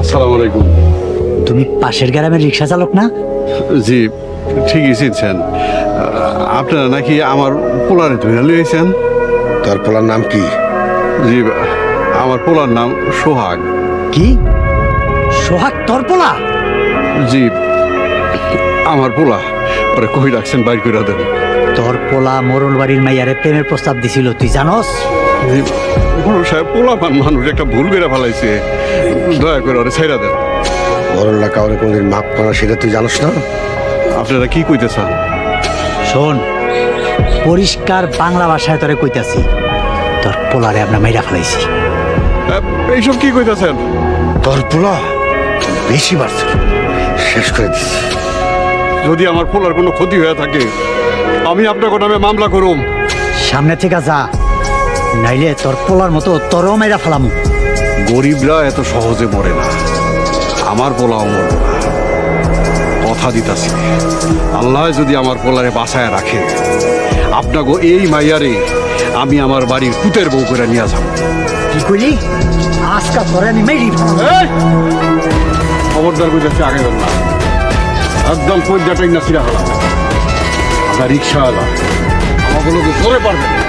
আসসালামু আলাইকুম। তুমি পাশের গ্রামের রিক্সা চালক না? জি, ঠিকই চিনছেন। আপনারা নাকি আমার পোলারে ধরে লিয়েছেন? তোর পোলার নাম কি? জি, আমার পোলার নাম সোহাগ। কি সোহাগ তোর পোলা? জি, আমার পোলা। ওরা কই রাখছেন, বাইর করে দেন। তোর পোলা মোরল বাড়ির মাইয়ারে প্রেমের প্রস্তাব দিছিল, তুই জানস? জি, বড় সাহেব, পোলাপান মানুষ একটা ভুল করে ফেলাইছে, দয়া করে ওরা ছেড়ে দেন। বড়লা কাউরে কোনদিন মাপ করা সেটা তুই জানোস না? আপনারা কি কইতে চান? শোন, পরিষ্কার বাংলা ভাষায় তোরে কইতাছি, তোর পোলারে আমরা মাইরা ফেলাইছি। এইসব কি কইতেছেন? তোর পোলা বেশি বাড়ছে, শেষ করে দিস। যদি আমার পোলার কোনো ক্ষতি হয়ে থাকে, আমি আপনার নামে মামলা করুম। সামনে থেকে যা, নাইলে তোর পোলার মতো তোরও মাইরা ফেলামু। গরিবরা এত সহজে মরে না, আমার পোলাও মরবে না। কথা দিতাছি, আল্লাহ যদি আমার পোলারে বাঁচায় রাখে, আপনাকে এই মাইয়ারে আমি আমার বাড়ির পুতের বউ করে নিয়ে যাব। কি কইলি? আজকা তোরে আমি মাইরি ফেলাম। খবরদার কইতেছি, আগে যান না, একদম পর্যাটাই না ছিঁড়া হলাম। আপনার রিক্সাওয়ালা আমাগুলোকে ধরে পারবেন না।